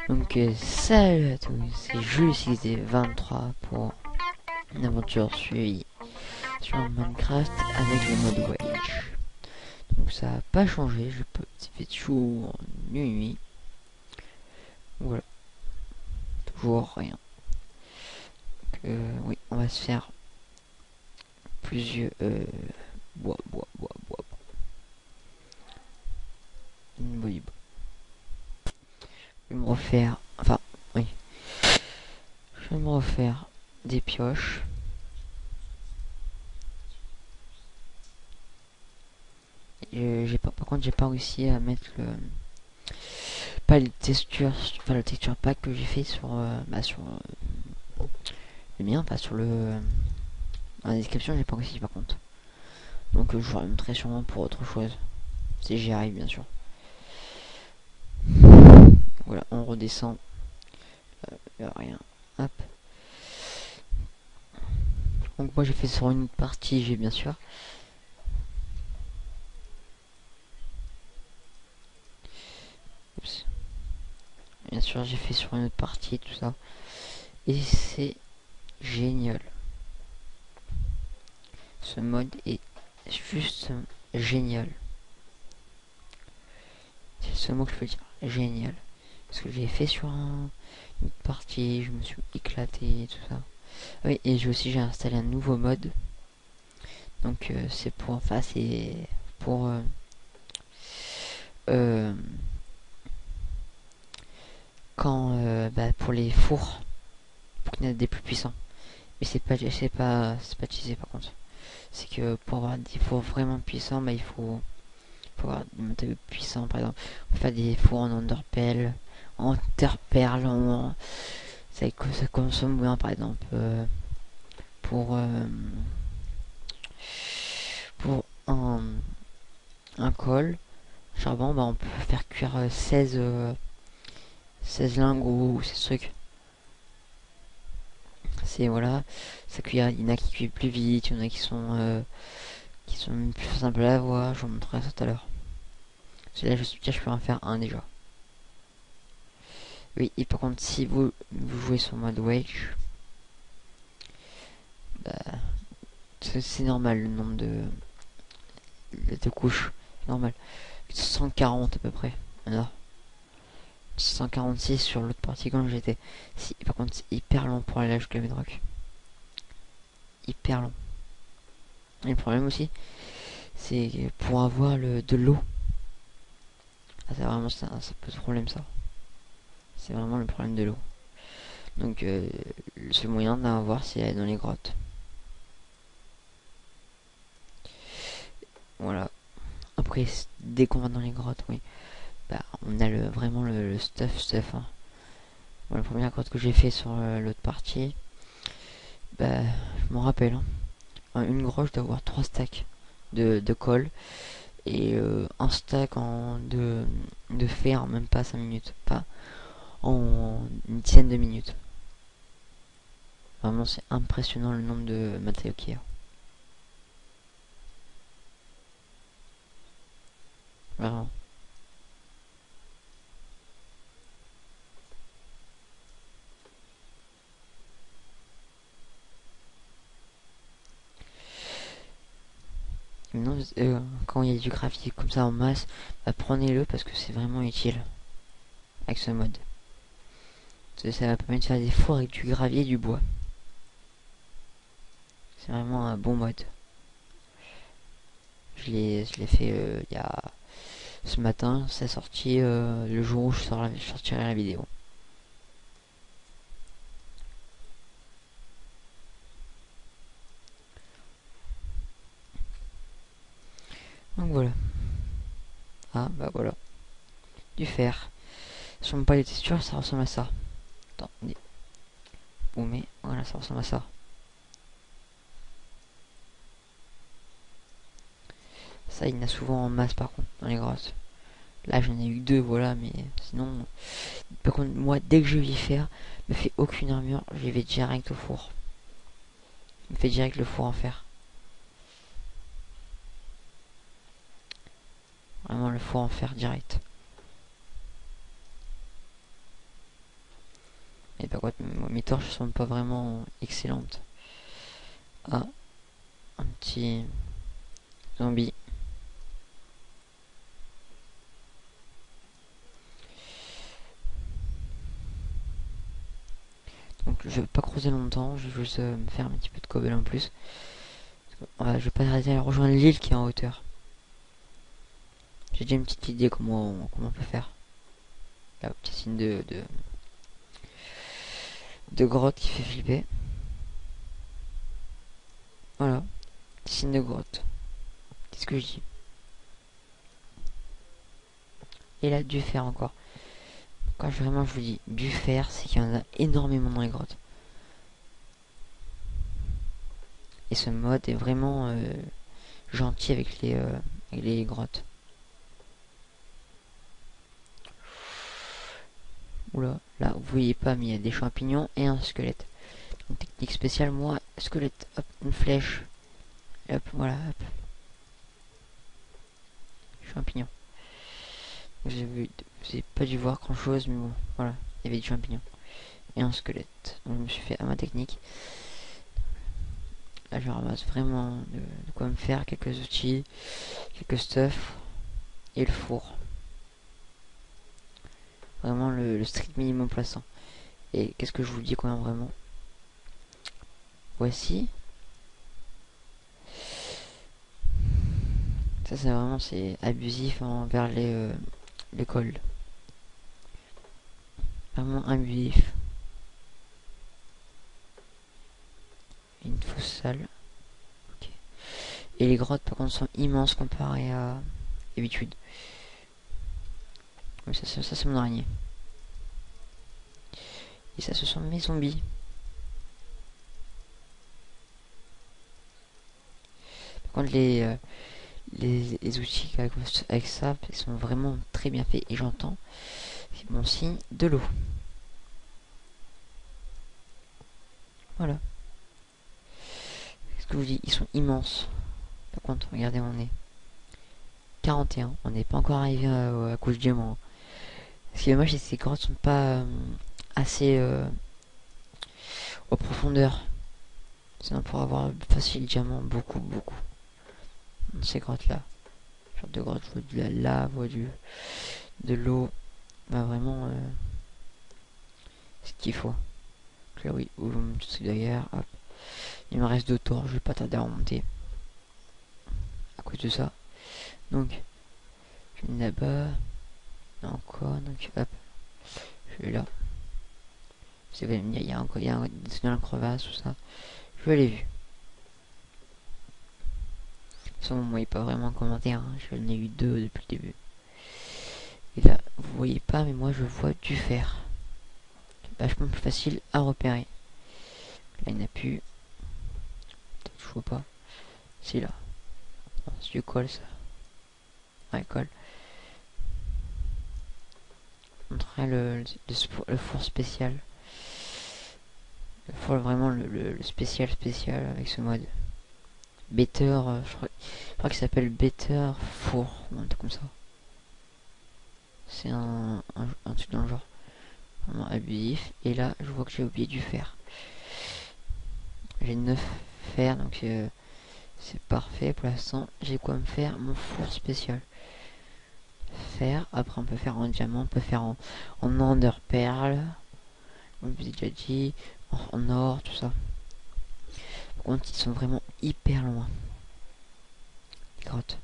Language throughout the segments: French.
Donc salut à tous, c'est Jules 23 pour une aventure suivie sur Minecraft avec le mode Wage. Donc ça n'a pas changé, il fait toujours nuit. Voilà, toujours rien. Donc, oui, on va se faire plusieurs bois. Oui, je vais me refaire, enfin oui, je vais me refaire des pioches. J'ai pas, par contre j'ai pas réussi à mettre pas les textures, enfin le texture pack que j'ai fait sur sur le mien, pas sur le dans la description, j'ai pas réussi par contre. Donc je vous remontrerai sûrement pour autre chose si j'y arrive bien sûr. Voilà, on redescend, rien. Hop. Donc moi j'ai fait sur une partie, j'ai bien sûr. Oups. Bien sûr j'ai fait sur une autre partie tout ça. Et c'est génial. Ce mode est juste génial. C'est le seul mot que je peux dire. Génial. Parce que j'ai fait sur une partie, je me suis éclaté et tout ça. Oui, et j'ai installé un nouveau mode. Donc c'est pour, enfin c'est pour quand pour les fours, pour qu'il y en ait des plus puissants. Mais c'est pas utilisé par contre. C'est que pour avoir des fours vraiment puissants, il faut avoir des matériaux puissants. Par exemple, on peut faire des fours en enderpearl, ça consomme bien par exemple pour pour un col charbon, on peut faire cuire 16 lingots ou 16 trucs. C'est voilà, ça cuit, il y en a qui cuisent plus vite, il y en a qui sont plus simples à avoir, je vous montrerai ça tout à l'heure. Là je peux en faire un déjà. Oui, et par contre si vous jouez sur mode wage, bah, c'est normal le nombre de couches, c'est normal. 140 à peu près. Alors 146 sur l'autre partie quand j'étais. Si, par contre c'est hyper long pour aller là jusqu'à Bedrock. Hyper long. Et le problème aussi, c'est pour avoir de l'eau. Ah, c'est vraiment ça pose problème ça. C'est vraiment le problème de l'eau. Donc le seul moyen d'en avoir c'est aller dans les grottes. Voilà. Après dès qu'on va dans les grottes, oui, on a vraiment le stuff. Hein. Bon, la première grotte que j'ai fait sur l'autre partie, je m'en rappelle. Hein. Une grotte, je dois avoir 3 stacks de colle et un stack de fer, même pas 5 minutes. Pas en une dizaine de minutes. Vraiment, c'est impressionnant le nombre de matériaux qu'il y a. Vraiment. Non, quand il y a du gravier comme ça en masse, prenez-le parce que c'est vraiment utile avec ce mode. Ça va permettre de faire des fours avec du gravier et du bois. C'est vraiment un bon mode. Je l'ai fait il y a ce matin, c'est sorti le jour où je sortirai la vidéo. Donc voilà. Ah bah voilà. Du fer. Si on pas les textures, ça ressemble à ça. Attendez. Mais voilà, ça ressemble à ça. Ça, il y en a souvent en masse par contre, dans les grosses. Là, j'en ai eu 2, voilà, mais sinon... Par contre, moi, dès que je vais faire, me fait aucune armure, j'y vais direct au four. Il me fait direct le four en fer. Vraiment le four en fer direct. Et par contre, mes torches sont pas vraiment excellentes. Ah, un petit zombie. Donc je vais pas creuser longtemps, je vais juste me faire un petit peu de cobble en plus. Je vais pas arrêter à rejoindre l'île qui est en hauteur. J'ai déjà une petite idée comment on peut faire. Là, petit signe de grotte qui fait flipper. Voilà, petit signe de grotte. Qu'est-ce que je dis? Et là, du fer encore. Quand vraiment je vous dis du fer, c'est qu'il y en a énormément dans les grottes. Et ce mode est vraiment gentil avec les grottes. Oula, là vous voyez pas, mais il y a des champignons et un squelette. Une technique spéciale, moi, squelette, hop, une flèche. Et hop, voilà, hop. Champignons. Vous avez pas dû voir grand chose, mais bon, voilà, il y avait des champignons. Et un squelette. Donc je me suis fait à ma technique. Là je ramasse vraiment de quoi me faire quelques outils, quelques stuff et le four. Vraiment le strict minimum plaçant. Et qu'est-ce que je vous dis quand même vraiment? Voici. Ça c'est vraiment c'est abusif envers l'école. Vraiment abusif. Une fausse salle. Okay. Et les grottes par contre sont immenses comparées à d'habitude. Mais ça c'est mon araignée. Et ça ce sont mes zombies. Par contre les outils avec ça ils sont vraiment très bien faits et j'entends mon signe de l'eau. Voilà. Qu'est-ce que je vous dis? Ils sont immenses. Par contre, regardez mon nez. 41. On n'est pas encore arrivé à couche diamant. Ce qui est dommage, c'est que ces grottes sont pas assez aux profondeurs. Sinon, pour avoir facile diamant, beaucoup. Dans ces grottes-là. Genre de grottes, je vois de la lave, de l'eau. Bah vraiment, ce qu'il faut. Donc là, oui, où mon petit truc d'ailleurs. Hop. Il me reste 2 tours, je vais pas tarder à remonter. À cause de ça. Donc, je vais là-bas. Encore, donc hop. Je vais là. Il y a encore dans la crevasse, tout ça. Je l'ai vu. Sans vous voyez pas vraiment en commentaire, hein. J'en ai eu 2 depuis le début. Et là, vous voyez pas, mais moi je vois du fer. Vachement plus facile à repérer. Là, il n'y en a plus. Peut-être je vois pas. C'est là. C'est du colle, ça. Ouais, colle. Je montrerai le four spécial. Le four, vraiment le spécial avec ce mode. Better, je crois qu'il s'appelle Better Four, ou un truc comme ça. C'est un truc dans le genre. Vraiment abusif. Et là, je vois que j'ai oublié du fer. J'ai 9 fer, donc c'est parfait pour l'instant. J'ai quoi me faire mon four spécial. Fer, après on peut faire en diamant, on peut faire en ender perle. Comme je vous ai déjà dit, en or, tout ça. Par contre, ils sont vraiment hyper loin. Les grottes.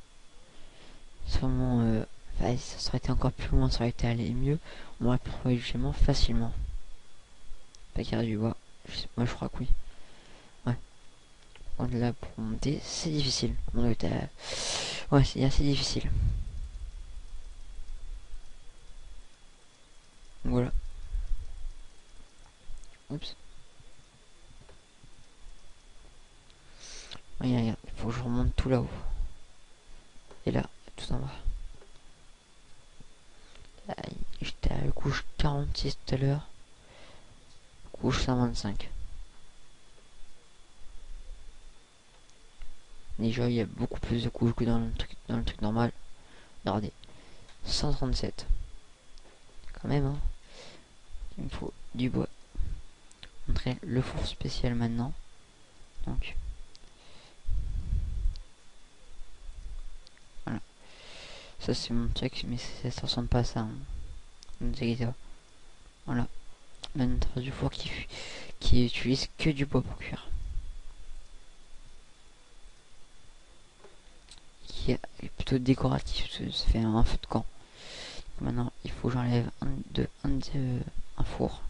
C'est vraiment... ça serait été encore plus loin, ça aurait été allé mieux. On aurait pu trouver du diamant facilement. Pas qu'il y a du bois. Moi, je crois que oui. Ouais. On est là pour monter, c'est difficile. Ouais, c'est assez difficile. Voilà. Oups. Regarde, il faut que je remonte tout là-haut. Et là, tout en bas. Là, j'étais à la couche 46 tout à l'heure. Couche 125. Déjà, il y a beaucoup plus de couches que dans le truc normal. Regardez. 137. Quand même, hein. Il me faut du bois. montrer le four spécial maintenant. Donc voilà, ça c'est mon check, mais ça ressemble pas à ça, hein. Ne vous inquiétez pas. Voilà, maintenant du four qui utilise que du bois pour cuire, qui est plutôt décoratif, ça fait un feu de camp. Maintenant il faut que j'enlève un four.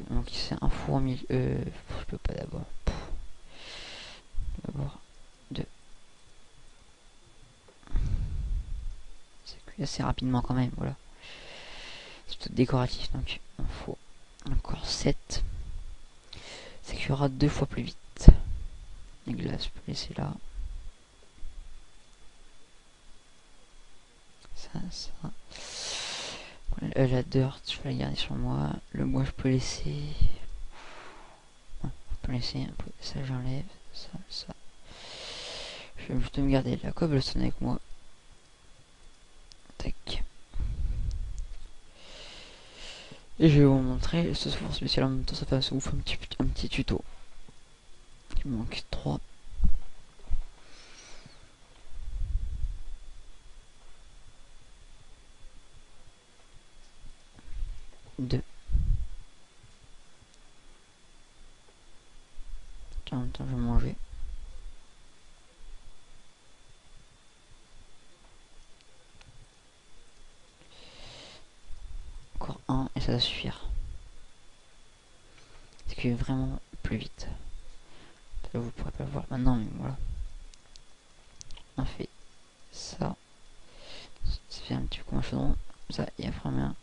Donc c'est un four au milieu. Je peux pas d'abord. D'abord deux. C'est cuit assez rapidement quand même, voilà. C'est tout décoratif, donc il faut encore 7. Ça cuira 2 fois plus vite. Les glaces, je peux laisser là. Ça. La dirt, je vais la garder sur moi. Le bois, je peux laisser. Ouais, je peux laisser un peu. Ça, j'enlève. Ça. Je vais plutôt me garder de la cobblestone avec moi. Tac. Et je vais vous montrer ce four spécial en même temps. Ça vous fait un petit tuto. Il me manque 3. 2. En même temps, je vais manger. Encore 1 et ça va suffire. C'est que vraiment plus vite. Ça, vous pourrez pas le voir maintenant, mais voilà. On fait ça. Ça fait un petit peu comme un chaudron. Ça, et après on met un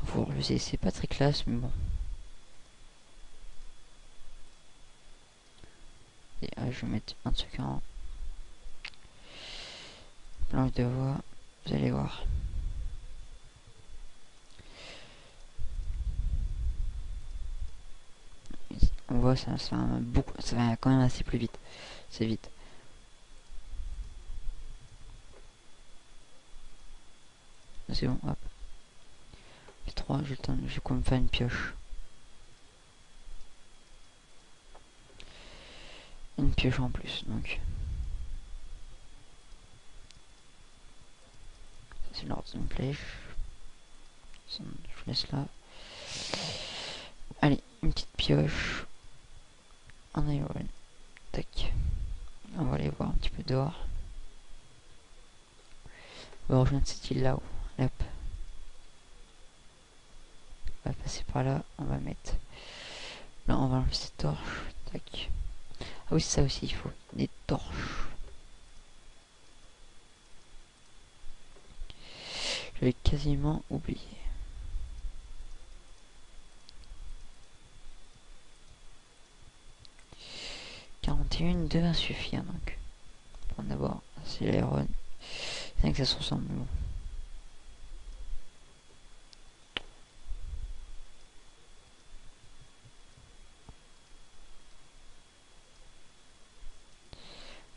four. Je sais, c'est pas très classe, mais bon. Et je vais mettre un truc en planche de bois. Vous allez voir. On voit ça va quand même assez plus vite. C'est vite. C'est bon, hop. 3, je vais quand même faire une pioche. Une pioche en plus, donc. Ça, c'est l'ordre d'une flèche. Ça, je laisse là. Allez, une petite pioche. En iron. Tac. On va aller voir un petit peu dehors. On va rejoindre cette île là-haut. Hop. On va passer par là. On va mettre. Là, on va enlever cette torche. Tac. Ah oui, ça aussi, il faut des torches. J'avais quasiment oublié. Devrait suffire donc. Bon, d'abord, c'est l'iron. C'est vrai que ça se ressemble, mais bon.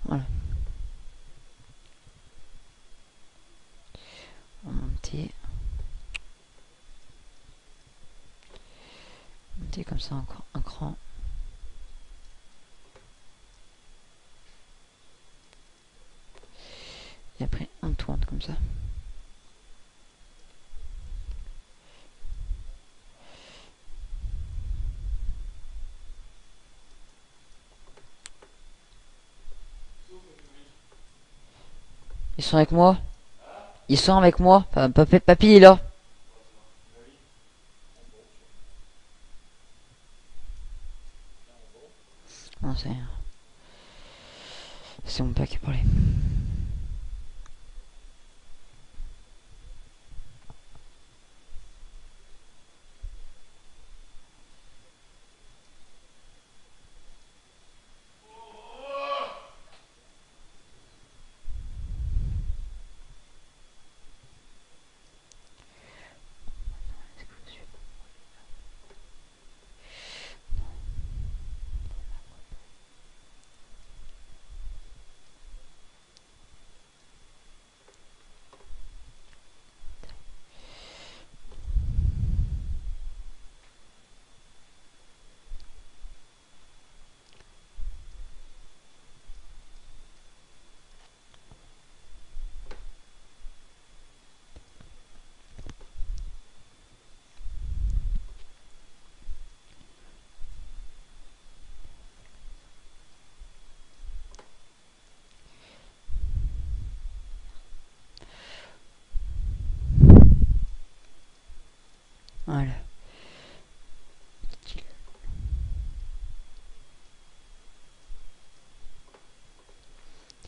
Voilà. On va monter. Monter comme ça encore un cran. Et après, on tourne comme ça. Ils sont avec moi. Ils sont avec moi. Enfin, papy est là. Non, c'est mon père qui parlait. Voilà.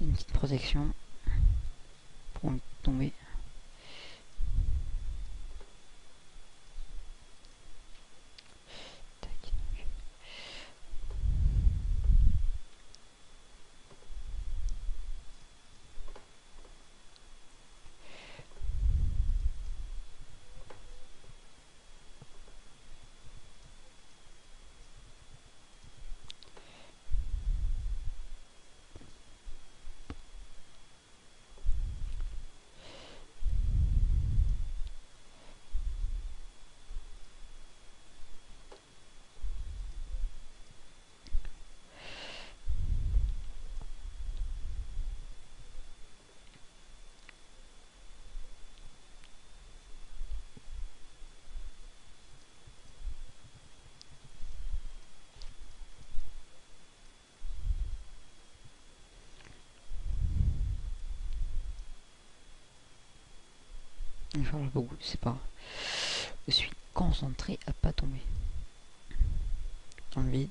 Une petite protection pour tomber. Tac. Je parle beaucoup, c'est pas grave. Je suis concentré à pas tomber dans le vide.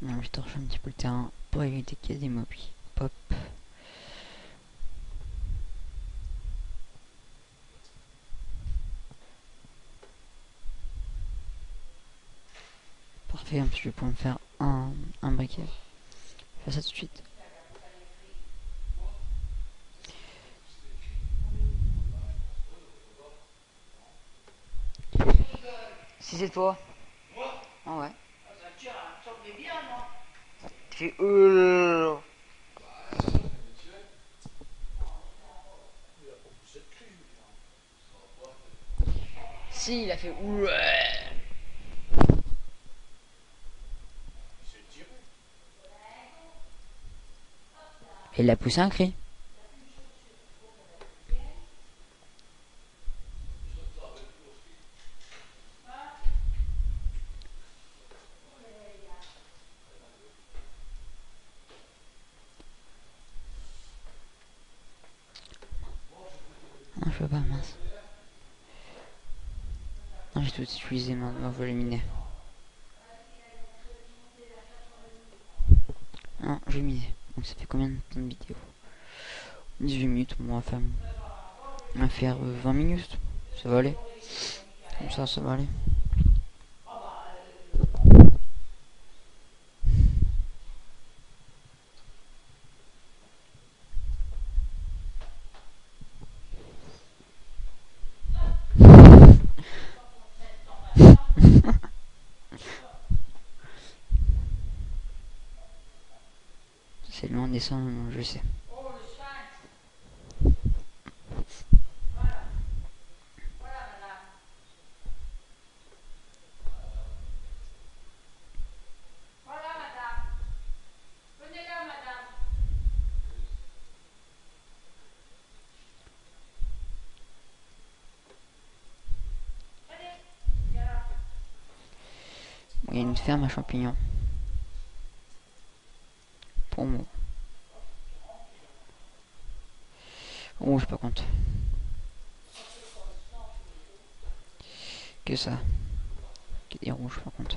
Non, je torche un petit peu le terrain pour éviter qu'il y ait des mobs. Pop. Parfait, en plus je vais pouvoir me faire un briquet. Je fais ça tout de suite. Si c'est toi. Ah ouais. Tu fais Si, il a fait ouais. Il a poussé un cri. Non, je peux pas, mince. Non, j'ai tout utilisé maintenant, je vais l'éliminer. Non, j'ai miné. Donc ça fait combien de temps de vidéo? 18 minutes, on va faire 20 minutes. Ça va aller. Comme ça va aller. C'est loin de descendre, je sais. Il y a une ferme à champignons. Pour moi. Oh, je pas compte. Que ça. Que des rouges, par contre.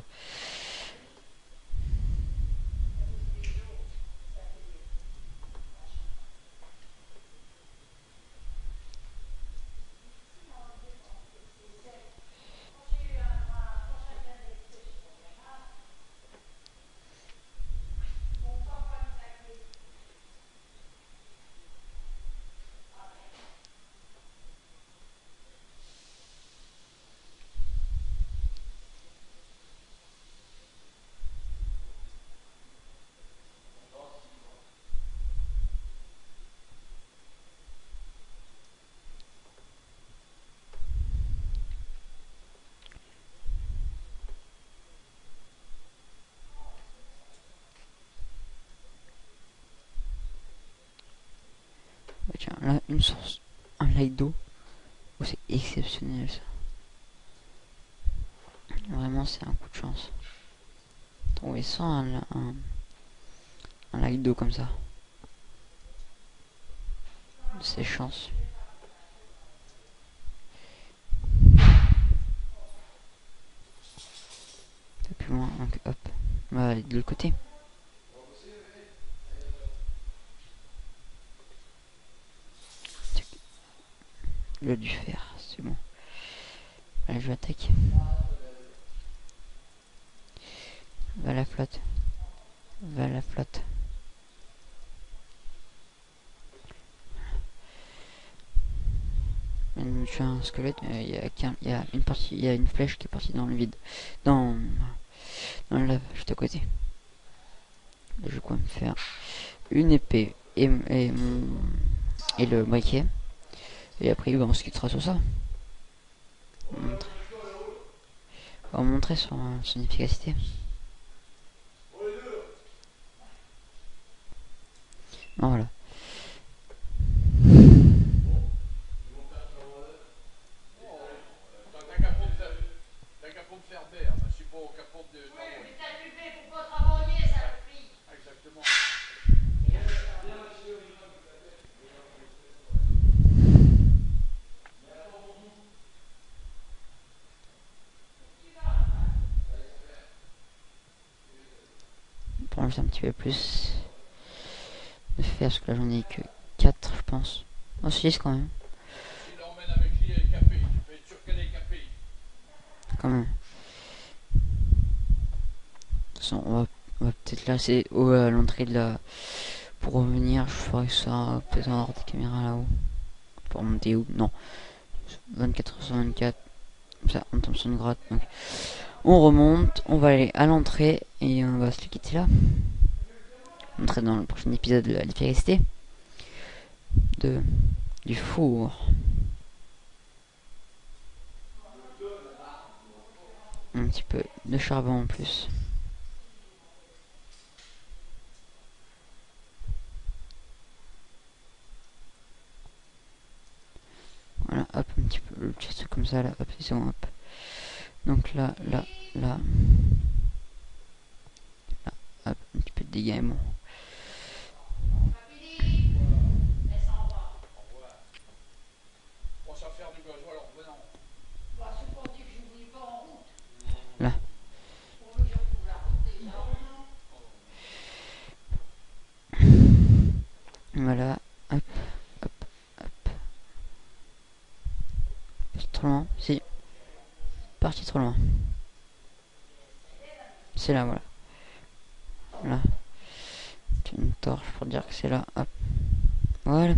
Bah tiens, là, une source. Un light d'eau. Oh, c'est exceptionnel ça. Vraiment, c'est un coup de chance. Trouver ça un lac d'eau comme ça. C'est chance. Un peu plus loin, donc hop. On va aller de l'autre côté. Le du fer, c'est bon. Allez, je attaque. Va la flotte. Va la flotte. Je suis un squelette, il y a une partie, il y a une flèche qui est partie dans le vide. Dans la lave, juste à côté. Je vais quoi me faire une épée et le briquet. Et après, on se quittera sur ça. On va montrer son efficacité. Bon, voilà. Pour enlever un petit peu plus de fer, parce que là j'en ai que 4 je pense. Non, 6 quand même. Quand même. De toute façon, on va peut-être laisser à l'entrée de la... Pour revenir, je ferai ça peut-être en ordre de caméra là-haut. Pour monter où? Non. 24 sur 24. Comme ça, on tombe sur une grotte. Donc, on remonte, on va aller à l'entrée et on va se quitter là. Entrer dans le prochain épisode de l'efficacité du four. Un petit peu de charbon en plus. Voilà, hop, un petit peu le chest comme ça, là, hop, c'est bon, hop. Donc là, là, là. Là, hop, un petit peu de dégâts, bon. Là. Voilà, hop, hop, hop. C'est trop loin, si. Parti trop loin. C'est là, voilà. Là. C'est une torche pour dire que c'est là, hop. Voilà.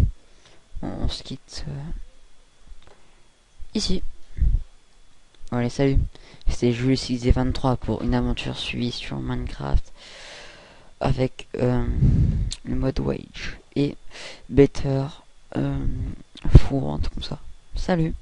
On se quitte ici. Allez, salut. C'était Jules623 pour une aventure suivie sur Minecraft avec le mode Wage et Better Four, un truc comme ça. Salut.